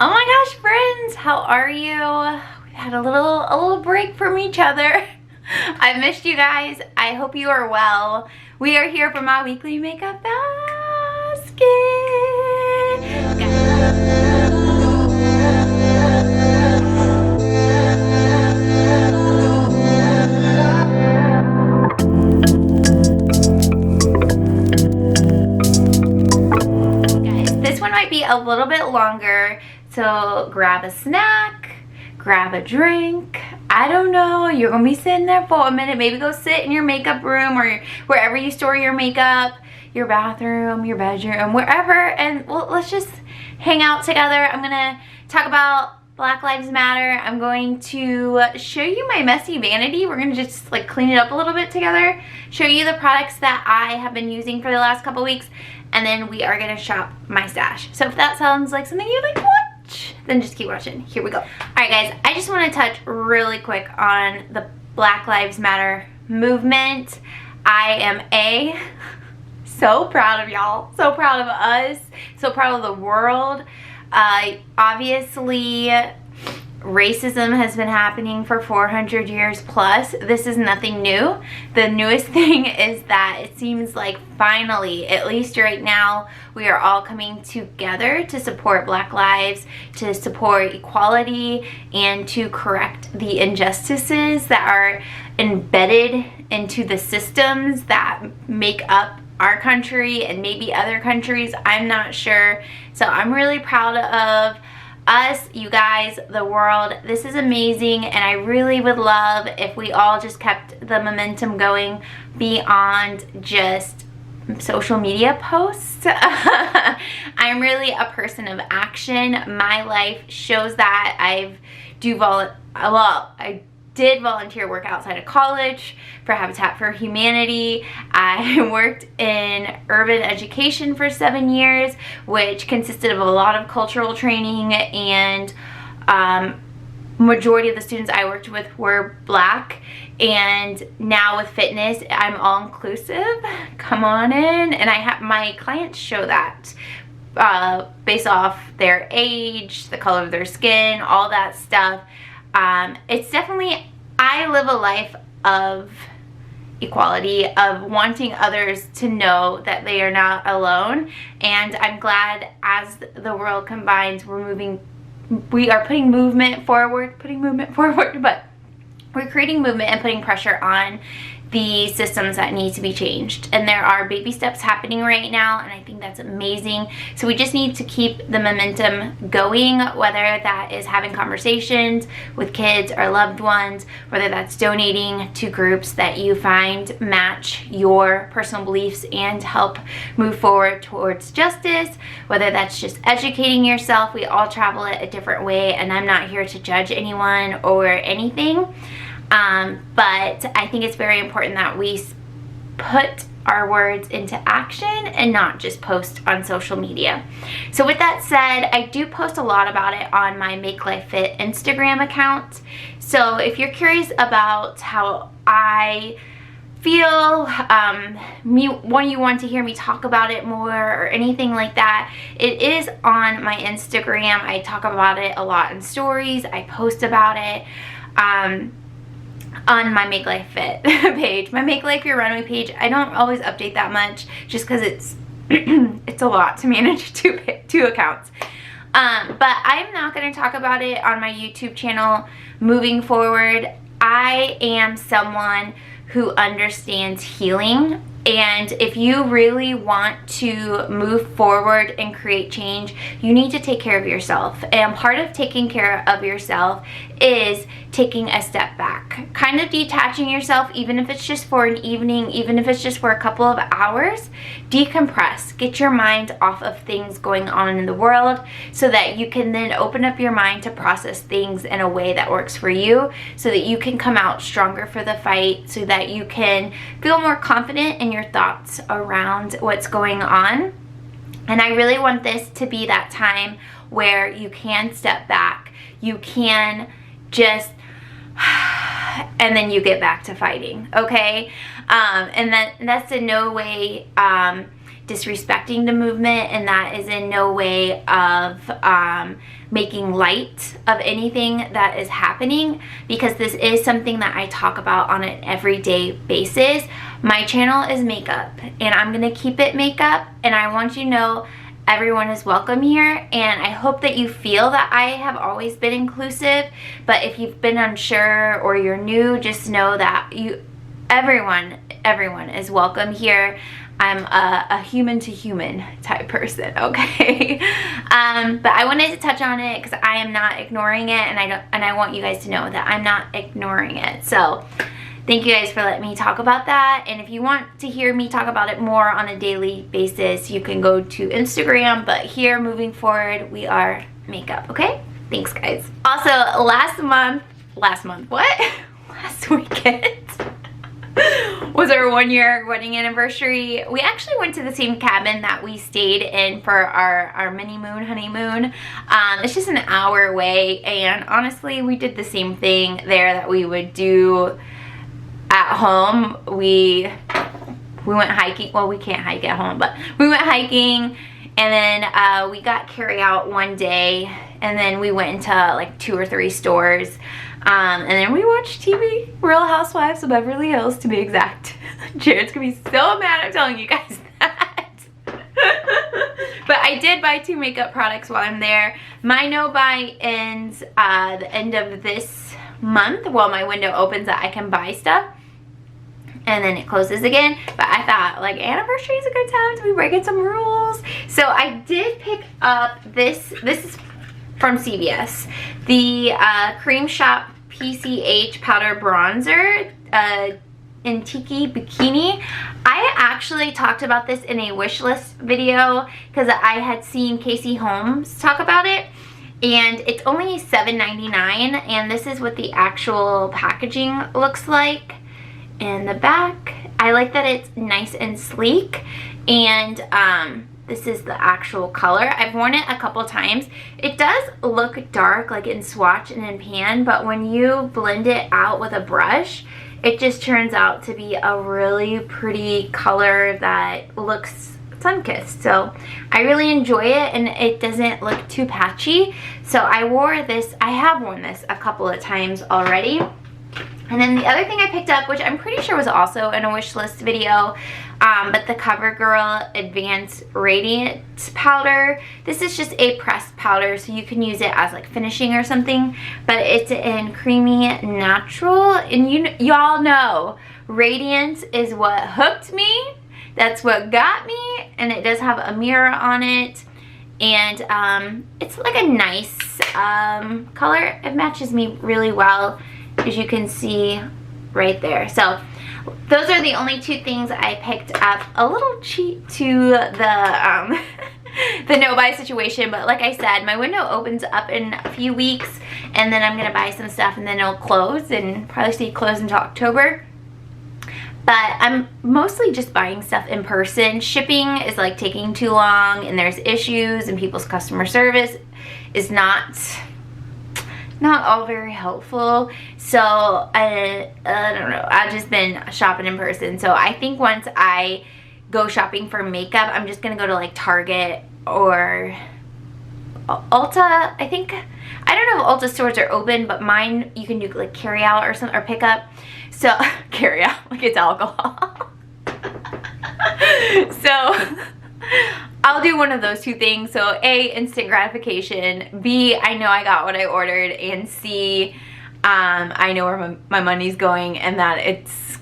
Oh my gosh, friends, how are you? We've had a little break from each other. I missed you guys. I hope you are well. We are here for my weekly makeup basket. Guys, this one might be a little bit longer. So grab a snack, grab a drink. I don't know, you're gonna be sitting there for a minute. Maybe go sit in your makeup room or wherever you store your makeup, your bathroom, your bedroom, wherever, and let's just hang out together. I'm gonna talk about Black Lives Matter. I'm going to show you my messy vanity. We're gonna just like clean it up a little bit together, show you the products that I have been using for the last couple weeks, and then we are gonna shop my stash. So if that sounds like something you'd like to watch, then just keep watching. Here we go. All right, guys, I just want to touch really quick on the Black Lives Matter movement. I am so proud of y'all, so proud of us, so proud of the world. Obviously, racism has been happening for 400 years plus. This is nothing new. The newest thing is that it seems like finally, at least right now, we are all coming together to support Black lives, to support equality, and to correct the injustices that are embedded into the systems that make up our country and maybe other countries. I'm not sure. So I'm really proud of us, you guys, the world. This is amazing, and I really would love if we all just kept the momentum going beyond just social media posts. I'm really a person of action. My life shows that. I did volunteer work outside of college for Habitat for Humanity. I worked in urban education for 7 years, which consisted of a lot of cultural training, and majority of the students I worked with were Black. And now with fitness, I'm all inclusive. Come on in. And I have my clients show that based off their age, the color of their skin, all that stuff. It's definitely, I live a life of equality, of wanting others to know that they are not alone, and I'm glad as the world combines, we are putting movement forward, but we're creating movement and putting pressure on the systems that need to be changed. And there are baby steps happening right now, and I think that's amazing. So we just need to keep the momentum going, whether that is having conversations with kids or loved ones, whether that's donating to groups that you find match your personal beliefs and help move forward towards justice, whether that's just educating yourself. We all travel it a different way, and I'm not here to judge anyone or anything. But I think it's very important that we put our words into action and not just post on social media. So with that said, I do post a lot about it on my Make Life Fit Instagram account. So if you're curious about how I feel, you want to hear me talk about it more or anything like that, it is on my Instagram. I talk about it a lot in stories. I post about it. On my Make Life Fit page, my Make Life Your Runway page. I don't always update that much just because it's it's a lot to manage two accounts. But I'm not going to talk about it on my YouTube channel moving forward. I am someone who understands healing, and if you really want to move forward and create change, you need to take care of yourself. And part of taking care of yourself is taking a step back, kind of detaching yourself, even if it's just for an evening, even if it's just for a couple of hours. Decompress, get your mind off of things going on in the world so that you can then open up your mind to process things in a way that works for you, so that you can come out stronger for the fight, so that you can feel more confident in your thoughts around what's going on. And I really want this to be that time where you can step back, you can just and then you get back to fighting, okay? And that's in no way disrespecting the movement, and that is in no way of making light of anything that is happening, because this is something that I talk about on an everyday basis. My channel is makeup, and I'm gonna keep it makeup, and I want you to know everyone is welcome here, and I hope that you feel that I have always been inclusive. But if you've been unsure or you're new, just know that everyone is welcome here. I'm a human to human type person, okay? But I wanted to touch on it because I am not ignoring it, and I want you guys to know that I'm not ignoring it. So thank you guys for letting me talk about that. And if you want to hear me talk about it more on a daily basis, you can go to Instagram. But here, moving forward, we are makeup, okay? Thanks, guys. Also, last weekend was our 1-year wedding anniversary. We actually went to the same cabin that we stayed in for our mini moon honeymoon. It's just an hour away, and honestly, we did the same thing there that we would do at home. We went hiking. Well, we can't hike at home, but we went hiking, and then we got carry out one day, and then we went into like 2 or 3 stores, and then we watched TV, Real Housewives of Beverly Hills to be exact. Jared's gonna be so mad I'm telling you guys that. But I did buy 2 makeup products while I'm there. My no-buy ends the end of this month. Well, my window opens that I can buy stuff, and then it closes again. But I thought, like, anniversary is a good time to be breaking some rules. So I did pick up this is from CVS, the Cream Shop PCH Powder Bronzer in Tiki Bikini. I actually talked about this in a wish list video because I had seen Casey Holmes talk about it, and it's only $7.99, and this is what the actual packaging looks like in the back. I like that it's nice and sleek, and this is the actual color. I've worn it a couple times. It does look dark, like in swatch and in pan, but when you blend it out with a brush, it just turns out to be a really pretty color that looks sun-kissed. So I really enjoy it, and it doesn't look too patchy. So I have worn this a couple of times already. And then the other thing I picked up, which I'm pretty sure was also in a wish list video, but the CoverGirl Advanced Radiant Powder. This is just a pressed powder, so you can use it as like finishing or something, but it's in Creamy Natural, and y'all know Radiance is what hooked me. That's what got me, and it does have a mirror on it, and it's like a nice color. It matches me really well, as you can see right there. So those are the only 2 things I picked up. A little cheat to the the no-buy situation, but like I said, my window opens up in a few weeks, and then I'm gonna buy some stuff, and then it'll close, and probably stay closed until October. But I'm mostly just buying stuff in person. Shipping is like taking too long, and there's issues, and people's customer service is not all very helpful. So I don't know, I've just been shopping in person. So I think once I go shopping for makeup, I'm just gonna go to like Target or Ulta. I don't know if Ulta stores are open, but mine you can do like carry out or something, or pick up. So carry out, like it's alcohol. So I'll do one of those 2 things. So A, instant gratification. B, I know I got what I ordered. And C, I know where my money's going, and that it's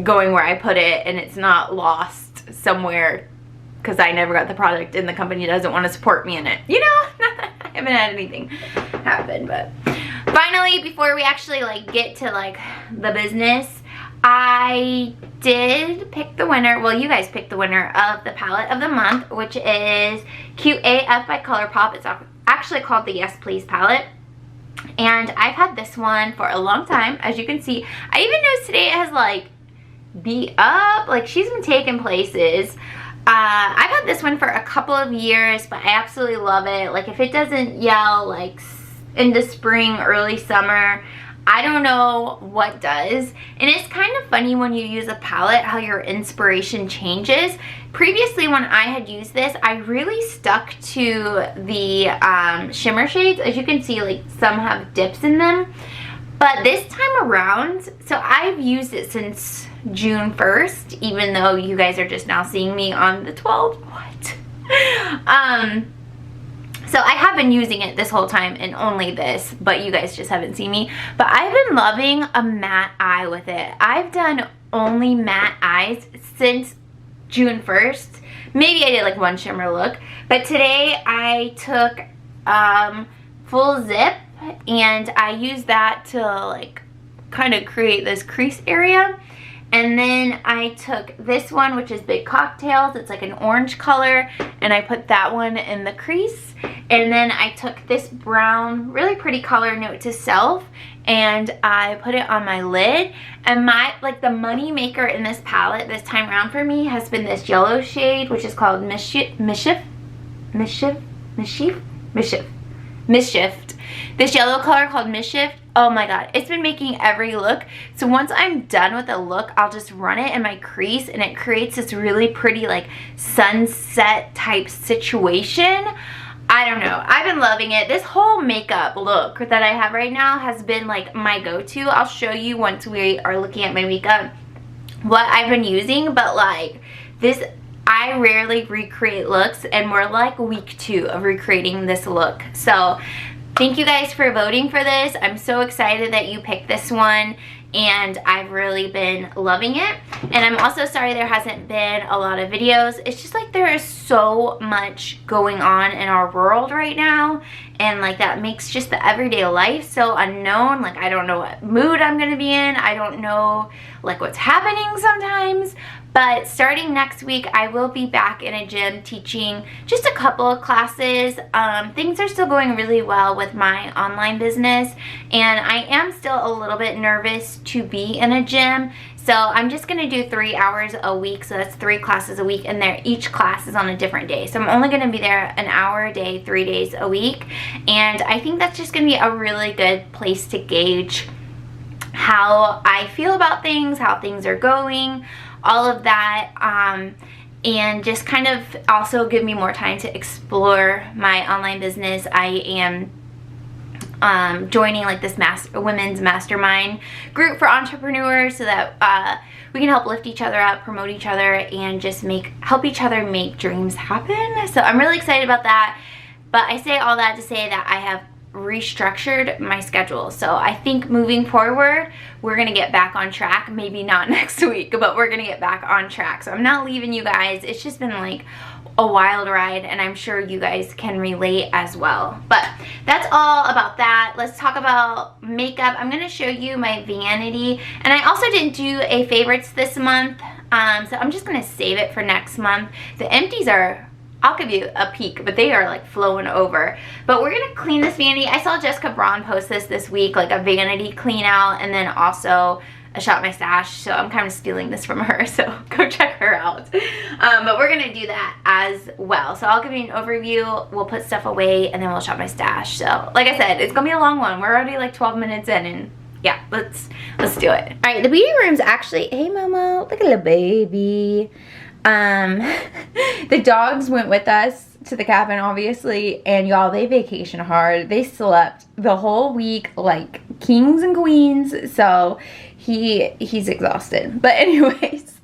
going where I put it, and it's not lost somewhere because I never got the product and the company doesn't want to support me in it. You know, I haven't had anything happen. But finally, before we actually like get to like the business, I did pick the winner. Well, you guys picked the winner of the palette of the month, which is Cute AF by ColourPop. It's actually called the Yes Please palette, and I've had this one for a long time. As you can see, I even noticed today it has like beat up, like she's been taking places. I've had this one for a couple of years, but I absolutely love it. Like if it doesn't yell like into spring, early summer, I don't know what does. And it's kind of funny when you use a palette how your inspiration changes. Previously when I had used this, I really stuck to the shimmer shades. As you can see, like some have dips in them. But this time around, so I've used it since June 1st, even though you guys are just now seeing me on the 12th. What? So I have been using it this whole time and only this, but you guys just haven't seen me. But I've been loving a matte eye with it. I've done only matte eyes since June 1st. Maybe I did like one shimmer look, but today I took full zip and I used that to like kind of create this crease area. And then I took this one, which is Big Cocktails. It's like an orange color, and I put that one in the crease. And then I took this brown, really pretty color, Note to Self, and I put it on my lid. And like the money maker in this palette this time around for me has been this yellow shade, which is called Mischief. This yellow color called Mischief. Oh my god, it's been making every look. So once I'm done with a look, I'll just run it in my crease and it creates this really pretty like sunset type situation. I don't know, I've been loving it. This whole makeup look that I have right now has been like my go-to. I'll show you once we are looking at my makeup what I've been using, but like this, I rarely recreate looks and we're like week 2 of recreating this look. So thank you guys for voting for this. I'm so excited that you picked this one and I've really been loving it. And I'm also sorry there hasn't been a lot of videos. It's just like there is so much going on in our world right now, and like that makes just the everyday life so unknown. Like I don't know what mood I'm gonna be in. I don't know like what's happening sometimes. But starting next week, I will be back in a gym teaching just a couple of classes. Things are still going really well with my online business, and I am still a little bit nervous to be in a gym. So I'm just gonna do 3 hours a week, so that's 3 classes a week, and each class is on a different day. So I'm only gonna be there an hour a day, 3 days a week, and I think that's just gonna be a really good place to gauge how I feel about things, how things are going, all of that, and just kind of also give me more time to explore my online business. I am joining like this women's mastermind group for entrepreneurs so that we can help lift each other up, promote each other, and just help each other make dreams happen. So I'm really excited about that. But I say all that to say that I have restructured my schedule. So I think moving forward, we're gonna get back on track. Maybe not next week, but we're gonna get back on track. So I'm not leaving you guys. It's just been like a wild ride, and I'm sure you guys can relate as well. But that's all about that. Let's talk about makeup. I'm gonna show you my Vanity, and I also didn't do a favorites this month, so I'm just gonna save it for next month. The empties are, I'll give you a peek, but they are like flowing over. But we're gonna clean this Vanity. I saw Jessica Braun post this week, like a Vanity clean out, and then also a Shop My Stash, so I'm kind of stealing this from her, so go check her out. But we're gonna do that as well. So I'll give you an overview, we'll put stuff away, and then we'll shop my stash. So like I said, it's gonna be a long one. We're already like 12 minutes in, and yeah, let's do it. All right, the beauty room's actually, hey Momo, look at little baby. The dogs went with us to the cabin, obviously, and y'all, they vacation hard. They slept the whole week like kings and queens, so he's exhausted. But anyways,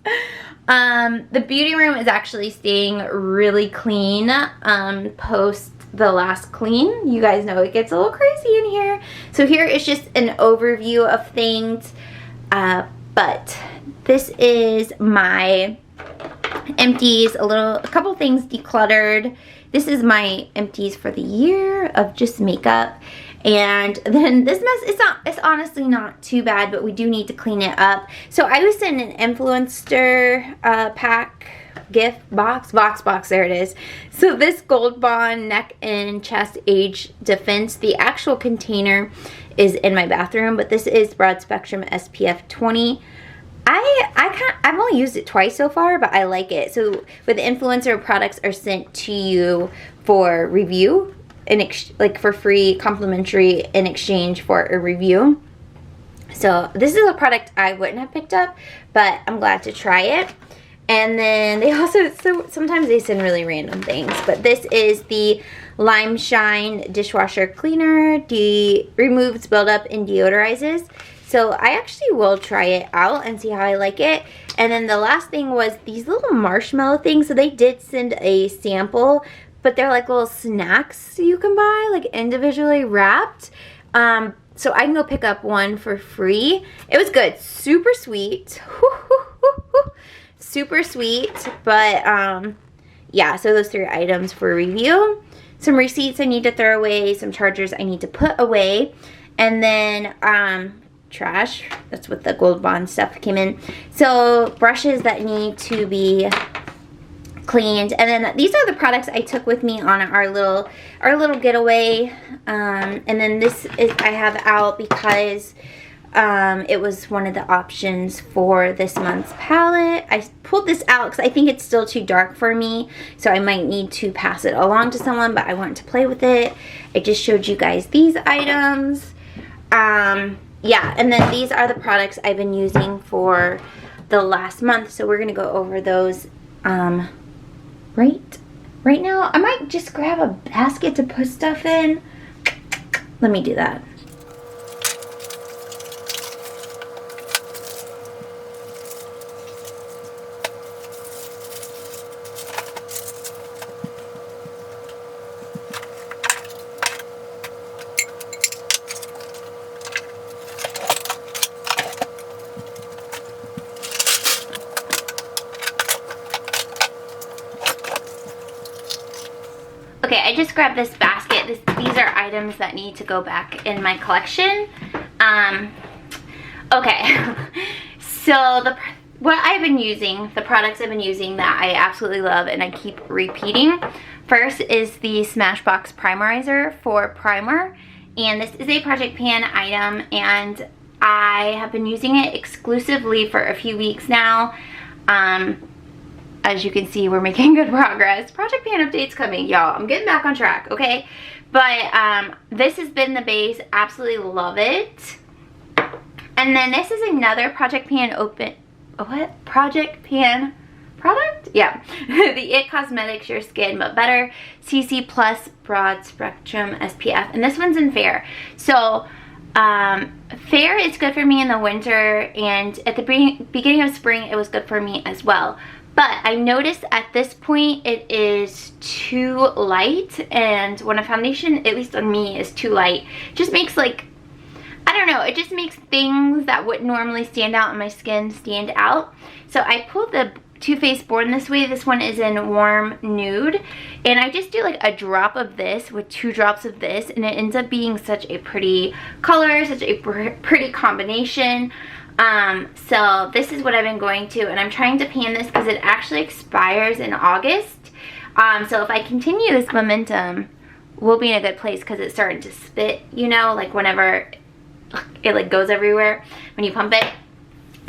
the beauty room is actually staying really clean post the last clean. You guys know it gets a little crazy in here. So here is just an overview of things, but this is my empties, a couple things decluttered. This is my empties for the year of just makeup. And then this mess, it's honestly not too bad, but we do need to clean it up. So I was in an influencer pack gift box, there it is. So this Gold Bond neck and chest age defense, the actual container is in my bathroom, but this is broad spectrum SPF 20. I've only used it twice so far, but I like it. So with influencer, products are sent to you for review, like for free, complimentary, in exchange for a review. So this is a product I wouldn't have picked up, but I'm glad to try it. And then they also, so sometimes they send really random things, but this is the Lime Shine dishwasher cleaner. Removes buildup and deodorizes. So I actually will try it out and see how I like it. And then the last thing was these little marshmallow things. So they did send a sample, but they're like little snacks you can buy, like individually wrapped. So I can go pick up one for free. It was good. Super sweet. Super sweet. But yeah, so those 3 items for review. Some receipts I need to throw away. Some chargers I need to put away. And then trash. That's what the Gold Bond stuff came in. So brushes that need to be cleaned. And then these are the products I took with me on our little getaway. And then this is I have out because it was one of the options for this month's palette. I pulled this out because I think it's still too dark for me, so I might need to pass it along to someone, but I want to play with it. I just showed you guys these items. Yeah, and then these are the products I've been using for the last month, so we're gonna go over those right now. I might just grab a basket to put stuff in. Let me do that. Okay, I just grabbed this basket. These are items that need to go back in my collection. Okay, so what I've been using, the products I've been using that I absolutely love and I keep repeating. First is the Smashbox Primerizer for primer. And this is a Project Pan item and I have been using it exclusively for a few weeks now. As you can see, we're making good progress. Project Pan updates coming, y'all. I'm getting back on track, okay? But this has been the base. Absolutely love it. And then this is another Project Pan Project Pan product? Yeah. The It Cosmetics Your Skin But Better CC Plus Broad Spectrum SPF. And this one's in Fair. So Fair is good for me in the winter, and at the beginning of spring it was good for me as well. But I noticed at this point it is too light, and when a foundation, at least on me, is too light, it just makes like, I don't know, it just makes things that would normally stand out on my skin stand out. So I pulled the Too Faced Born This Way. This one is in Warm Nude, and I just do like a drop of this with 2 drops of this, and it ends up being such a pretty color, such a pretty combination. So this is what I've been going to, and I'm trying to pan this because it actually expires in August. So if I continue this momentum, we'll be in a good place because it's starting to spit, you know, like whenever it like goes everywhere when you pump it.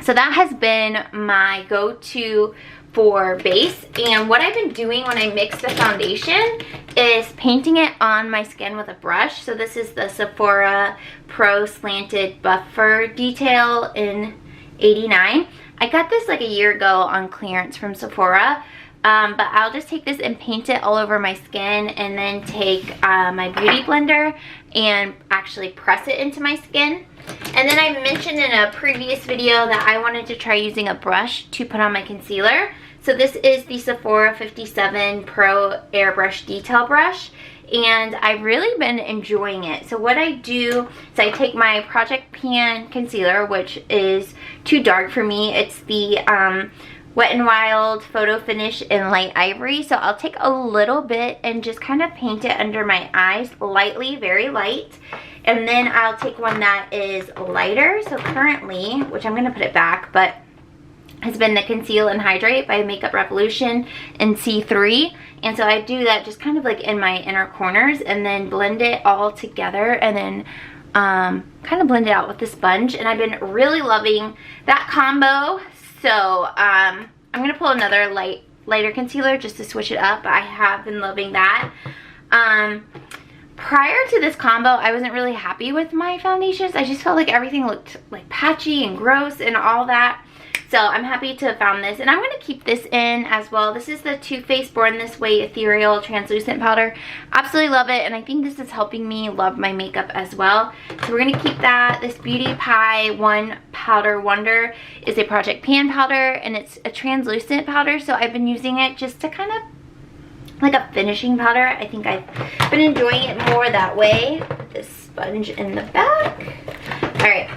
So that has been my go-to for base, and what I've been doing when I mix the foundation is painting it on my skin with a brush. So this is the Sephora Pro Slanted Buffer Detail in 89. I got this like a year ago on clearance from Sephora, but I'll just take this and paint it all over my skin, and then take my beauty blender and actually press it into my skin. And then I mentioned in a previous video that I wanted to try using a brush to put on my concealer. So this is the Sephora 57 Pro Airbrush Detail Brush, and I've really been enjoying it. So what I do is I take my Project Pan concealer, which is too dark for me. It's the Wet n Wild Photo Finish in Light Ivory. So I'll take a little bit and just kind of paint it under my eyes lightly, very light. And then I'll take one that is lighter. So currently, which I'm going to put it back, but has been the Conceal and Hydrate by Makeup Revolution in C3. And so I do that just kind of like in my inner corners, and then blend it all together, and then kind of blend it out with the sponge. And I've been really loving that combo. So I'm going to pull another lighter concealer just to switch it up. I have been loving that. prior to this combo, I wasn't really happy with my foundations. I just felt like everything looked like patchy and gross and all that. So I'm happy to have found this, and I'm going to keep this in as well. This is the Too Faced Born This Way Ethereal Translucent Powder. Absolutely love it, and I think this is helping me love my makeup as well. So we're going to keep that. This Beauty Pie One Powder Wonder is a Project Pan powder, and it's a translucent powder, so I've been using it just to kind of like a finishing powder. I think I've been enjoying it more that way. Put this sponge in the back. Alright,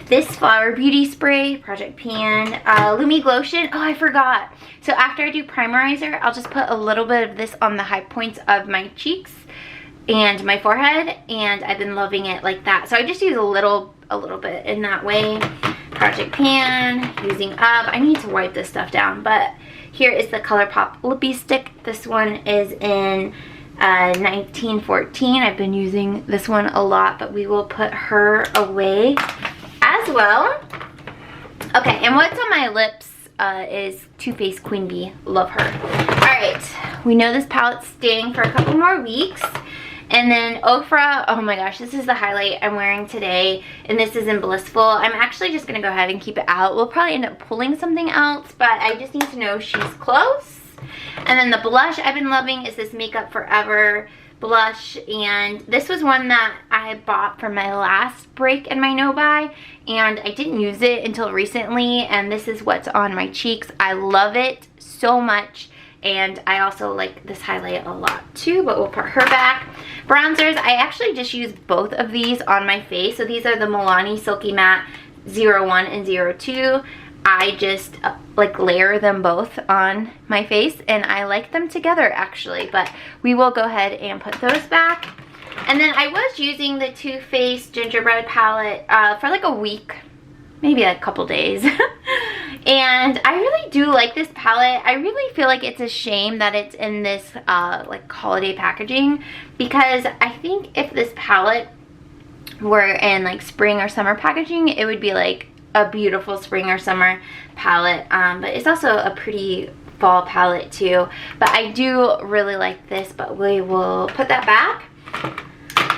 this Flower Beauty Spray, Project Pan, Lumi Glotion. Oh, I forgot. So after I do primerizer, I'll just put a little bit of this on the high points of my cheeks and my forehead, and I've been loving it like that. So I just use a little bit in that way. Project Pan, using up. I need to wipe this stuff down, but here is the ColourPop Lippy Stick. This one is in 1914. I've been using this one a lot, but we will put her away as well. Okay, and what's on my lips is Too Faced Queen Bee. Love her. Alright, we know this palette's staying for a couple more weeks. And then Ofra, oh my gosh, this is the highlight I'm wearing today, and this is in Blissful. I'm actually just going to go ahead and keep it out. We'll probably end up pulling something else, but I just need to know she's close. And then the blush I've been loving is this Makeup Forever blush, and this was one that I bought for my last break in my no-buy, and I didn't use it until recently, and this is what's on my cheeks. I love it so much. And I also like this highlight a lot too, but we'll put her back. Bronzers, I actually just use both of these on my face. So these are the Milani Silky Matte 01 and 02. I just like layer them both on my face, and I like them together actually, but we will go ahead and put those back. And then I was using the Too Faced Gingerbread palette for like a week, maybe a couple days. And I really do like this palette. I really feel like it's a shame that it's in this like holiday packaging, because I think if this palette were in like spring or summer packaging, it would be like a beautiful spring or summer palette. But it's also a pretty fall palette too. But I do really like this, but we will put that back.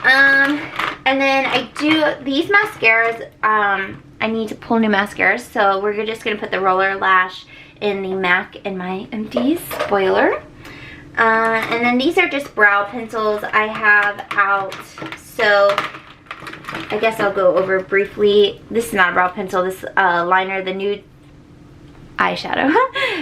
And then I do these mascaras. I need to pull new mascaras, so we're just going to put the Roller Lash in the MAC in my Empties. Spoiler. And then these are just brow pencils I have out, so I guess I'll go over briefly. This is not a brow pencil, this liner, the Nude Eyeshadow.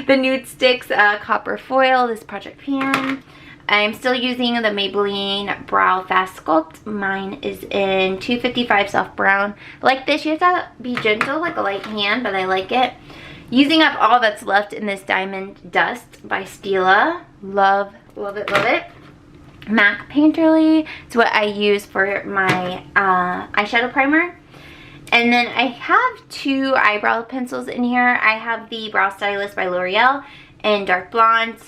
The Nude Sticks Copper Foil, this Project Pan. I'm still using the Maybelline Brow Fast Sculpt. Mine is in 255 Soft Brown. Like this, you have to be gentle, like a light hand, but I like it. Using up all that's left in this Diamond Dust by Stila. Love, love it, love it. MAC Painterly. It's what I use for my eyeshadow primer. And then I have two eyebrow pencils in here. I have the Brow Stylist by L'Oreal in Dark Blonde.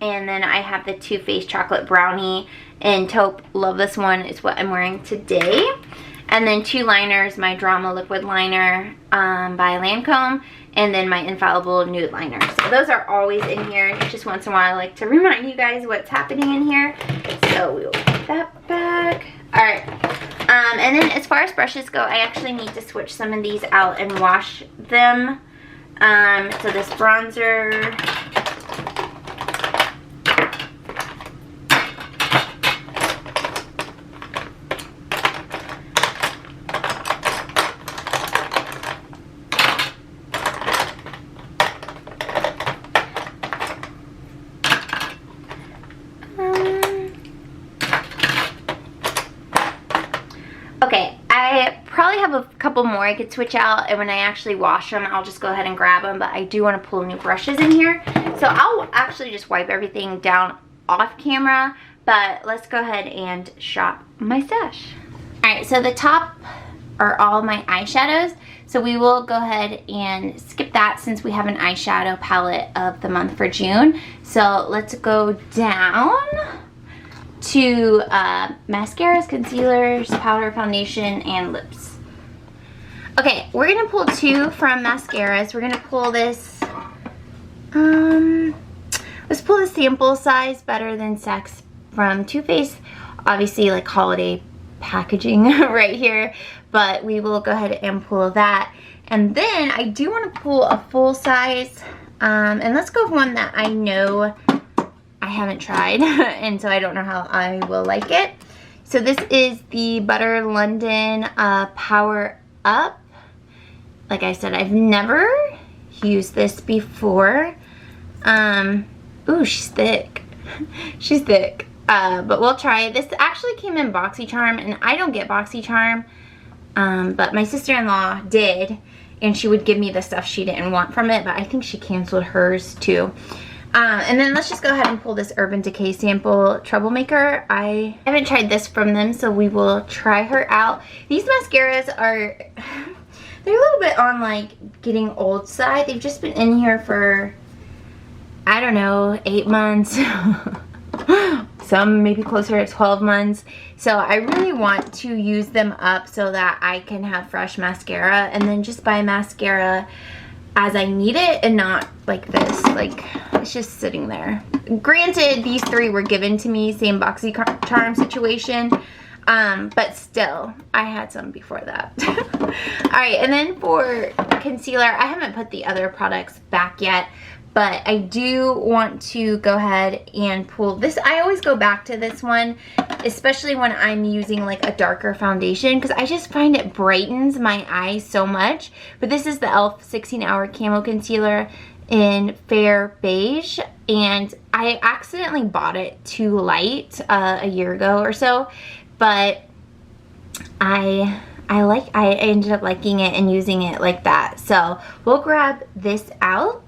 And then I have the Too Faced Chocolate Brownie in Taupe. Love this one. It's what I'm wearing today. And then two liners, my Drama Liquid Liner by Lancome, and then my Infallible Nude Liner. So those are always in here. Just once in a while I like to remind you guys what's happening in here. So we will put that back. Alright. And then as far as brushes go, I actually need to switch some of these out and wash them. So this bronzer... Okay, I probably have a couple more I could switch out, and when I actually wash them, I'll just go ahead and grab them, but I do want to pull new brushes in here. So I'll actually just wipe everything down off camera, but let's go ahead and shop my stash. Alright, so the top are all my eyeshadows, so we will go ahead and skip that since we have an eyeshadow palette of the month for June. So let's go down to mascaras, concealers, powder, foundation, and lips. Okay, we're gonna pull two from mascaras. We're gonna pull this, let's pull the Sample Size Better Than Sex from Too Faced obviously like holiday packaging right here, but we will go ahead and pull that. And then I do want to pull a full size, and let's go with one that I know I haven't tried and so I don't know how I will like it. So this is the Butter London Power Up. Like I said, I've never used this before. Ooh, she's thick. She's thick. But we'll try it. This actually came in BoxyCharm, and I don't get BoxyCharm, but my sister-in-law did, and she would give me the stuff she didn't want from it, but I think she canceled hers too. And then let's just go ahead and pull this Urban Decay sample Troublemaker. I haven't tried this from them, so we will try her out. These mascaras are, they're a little bit on like getting old side. They've just been in here for, I don't know, 8 months. Some maybe closer to 12 months. So I really want to use them up so that I can have fresh mascara and then just buy mascara as I need it and not like this. Like, it's just sitting there. Granted, these three were given to me, same BoxyCharm situation. But still, I had some before that. Alright, and then for concealer, I haven't put the other products back yet, but I do want to go ahead and pull this. I always go back to this one, especially when I'm using like a darker foundation, because I just find it brightens my eyes so much. But this is the e.l.f. 16-Hour Camo Concealer in Fair Beige, and I accidentally bought it too light a year ago or so, but I ended up liking it and using it like that. So we'll grab this out.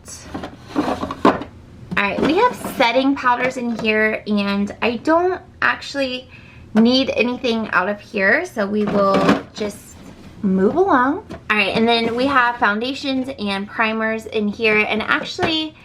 Alright, we have setting powders in here, and I don't actually need anything out of here, so we will just move along. Alright, and then we have foundations and primers in here, and actually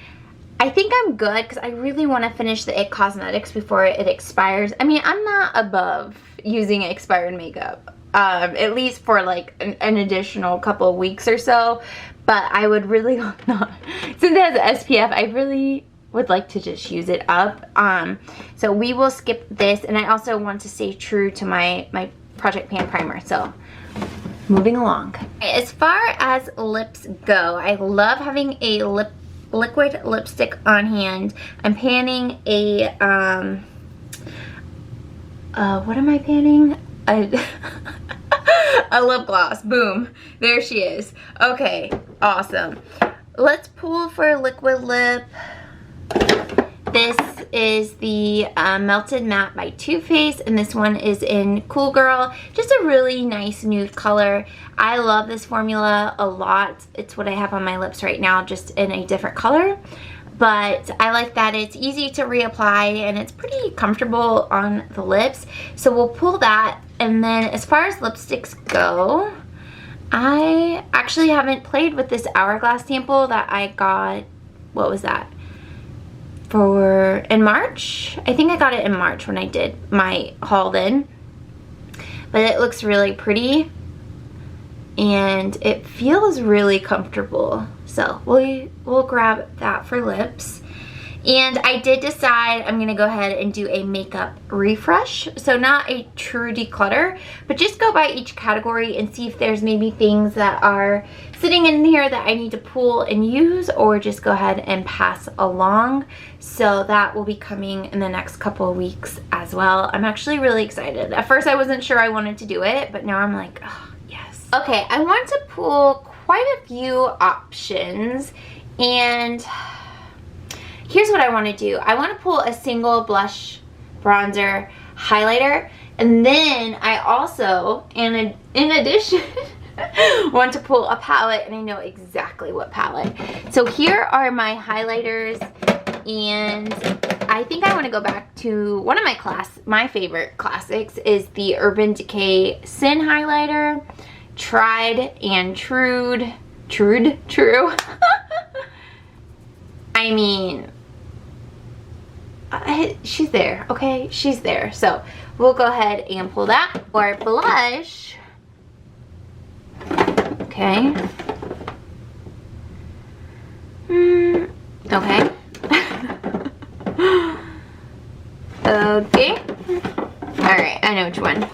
I think I'm good because I really want to finish the IT Cosmetics before it expires. I mean, I'm not above using expired makeup, at least for like an additional couple of weeks or so, but I would really not, since it has SPF, I really would like to just use it up. So we will skip this, and I also want to stay true to my Project Pan primer. So moving along. As far as lips go, I love having a liquid lipstick on hand. I'm panning a what am I panning? A lip gloss. Boom, there she is. Okay, awesome. Let's pull for liquid lip. This is the Melted Matte by Too Faced, and this one is in Cool Girl. Just a really nice nude color. I love this formula a lot. It's what I have on my lips right now, just in a different color. But I like that it's easy to reapply and it's pretty comfortable on the lips. So we'll pull that. And then as far as lipsticks go, I actually haven't played with this Hourglass sample that I got, what was that? In March? I think I got it in March when I did my haul then. But it looks really pretty and it feels really comfortable. So we'll grab that for lips. And I did decide I'm gonna go ahead and do a makeup refresh. So not a true declutter, but just go by each category and see if there's maybe things that are sitting in here that I need to pull and use, or just go ahead and pass along. So that will be coming in the next couple of weeks as well. I'm actually really excited. At first I wasn't sure I wanted to do it, but now I'm like, oh, yes. Okay, I want to pull quite a few options, and here's what I want to do. I want to pull a single blush, bronzer, highlighter, and then I also, in addition, want to pull a palette, and I know exactly what palette. So here are my highlighters, and I think I want to go back to one of my favorite classics is the Urban Decay Sin Highlighter. Tried and true. I mean, she's there, okay? She's there. So we'll go ahead and pull that. Or blush. Okay. Okay. Okay. Alright. which one.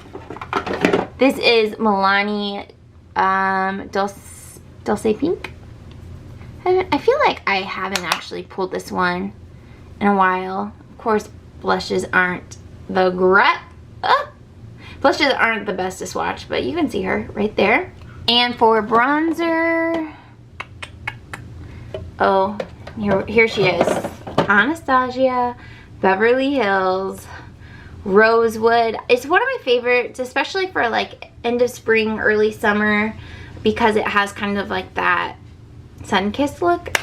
This is Milani Dulce Pink. I feel like I haven't actually pulled this one in a while. Of course, blushes aren't the blushes aren't the best to swatch, but you can see her right there. And for bronzer, oh, here she is. Anastasia Beverly Hills Rosewood. It's one of my favorites, especially for like end of spring, early summer, because it has kind of like that sun-kissed look.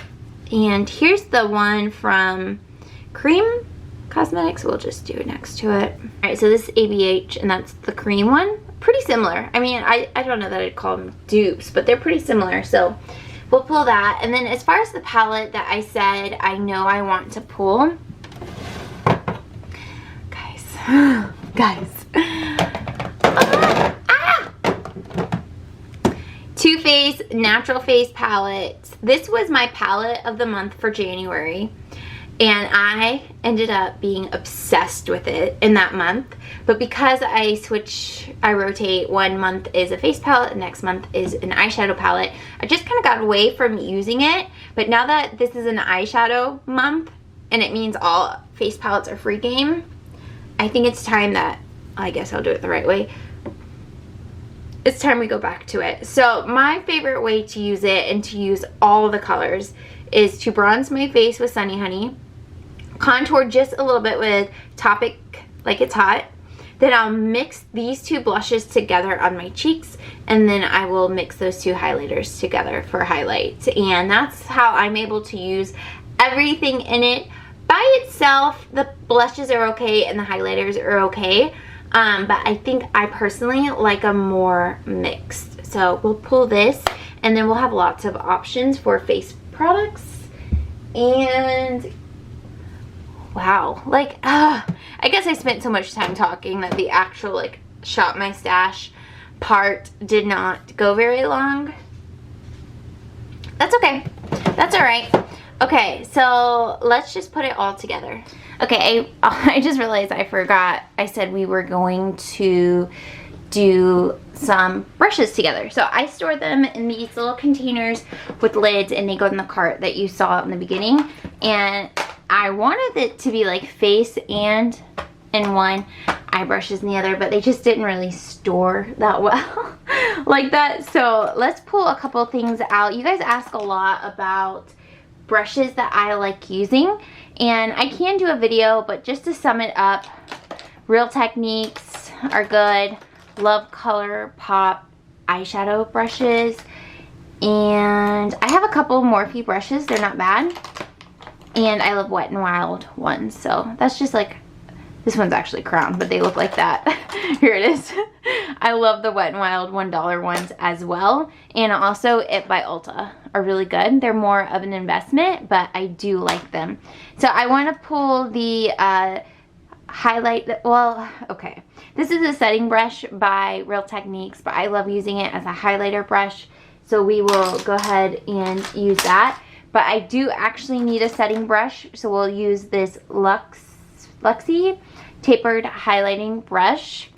And here's the one from Cream Cosmetics. We'll just do it next to it. All right, so this is ABH, and that's the cream one. Pretty similar. I mean, I don't know that I'd call them dupes, but they're pretty similar. So we'll pull that. And then as far as the palette that I said I know I want to pull, guys, Too Faced Natural Face Palette. This was my palette of the month for January, and I ended up being obsessed with it in that month. But because I rotate, one month is a face palette, the next month is an eyeshadow palette, I just kind of got away from using it. But now that this is an eyeshadow month, and it means all face palettes are free game, I think it's time that, I guess I'll do it the right way, it's time we go back to it. So my favorite way to use it, and to use all the colors, is to bronze my face with Sunny Honey, contour just a little bit with Topic Like It's Hot, then I'll mix these two blushes together on my cheeks, and then I will mix those two highlighters together for highlights. And that's how I'm able to use everything in it. By itself, the blushes are okay and the highlighters are okay. But I think I personally like them more mixed. So we'll pull this, and then we'll have lots of options for face products. And wow, like, I guess I spent so much time talking that the actual like shop my stash part did not go very long. That's okay. That's all right. Okay, so let's just put it all together. Okay, I just realized I forgot. I said we were going to do some brushes together. So I store them in these little containers with lids, and they go in the cart that you saw in the beginning. And I wanted it to be like face and in one, eye brushes in the other, but they just didn't really store that well like that. So let's pull a couple things out. You guys ask a lot about brushes that I like using, and I can do a video, but just to sum it up, Real Techniques are good. Love Color Pop eyeshadow brushes, and I have a couple Morphe brushes. They're not bad. And I love Wet n Wild ones, so that's just like, this one's actually Crown, but they look like that. Here it is. I love the Wet n Wild $1 ones as well. And also It by Ulta are really good. They're more of an investment, but I do like them. So I want to pull the highlight, well, okay. This is a setting brush by Real Techniques, but I love using it as a highlighter brush. So we will go ahead and use that. But I do actually need a setting brush, so we'll use this Luxie tapered highlighting brush.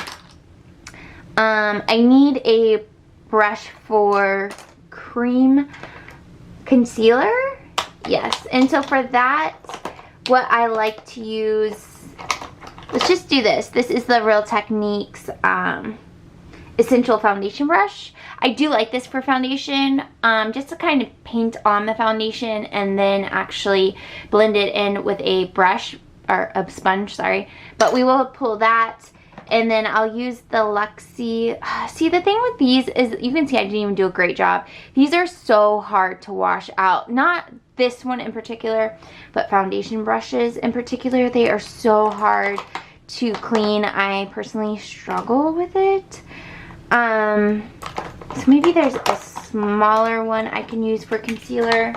I need a brush for cream concealer. Yes, and so for that, what I like to use, let's just do this. This is the Real Techniques Essential Foundation Brush. I do like this for foundation, just to kind of paint on the foundation and then actually blend it in with a brush, or a sponge, sorry. But we will pull that, and then I'll use the Luxie. See, the thing with these is, you can see I didn't even do a great job. These are so hard to wash out. Not this one in particular, but foundation brushes in particular. They are so hard to clean. I personally struggle with it. So maybe there's a smaller one I can use for concealer.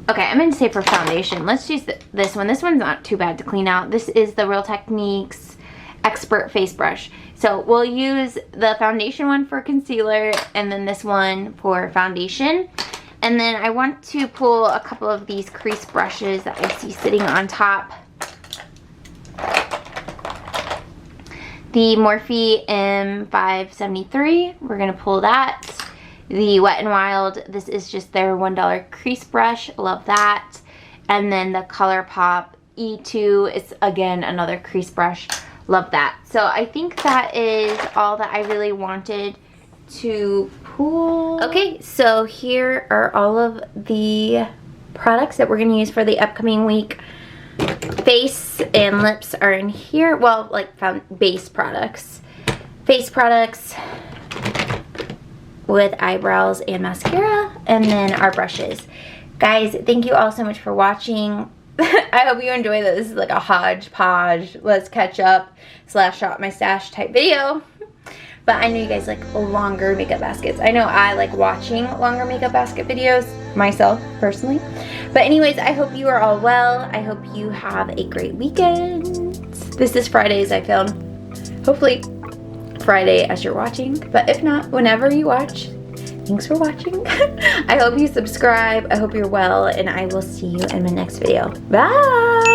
Okay, I'm going to say for foundation, let's use this one. This one's not too bad to clean out. This is the Real Techniques Expert Face Brush. So we'll use the foundation one for concealer and then this one for foundation. And then I want to pull a couple of these crease brushes that I see sitting on top. The Morphe M573, we're gonna pull that. The Wet n Wild, this is just their $1 crease brush, love that. And then the ColourPop E2, it's again another crease brush, love that. So I think that is all that I really wanted to pull. Okay, so here are all of the products that we're gonna use for the upcoming week. Face and lips are in here. Well, like base products. Face products with eyebrows and mascara, and then our brushes. Guys, thank you all so much for watching. I hope you enjoy this. This is like a hodgepodge, let's catch up / shop my stash type video. But I know you guys like longer makeup baskets. I know I like watching longer makeup basket videos myself personally. But anyways, I hope you are all well. I hope you have a great weekend. This is Fridays, I filmed. Hopefully Friday as you're watching. But if not, whenever you watch, thanks for watching. I hope you subscribe. I hope you're well. And I will see you in my next video. Bye!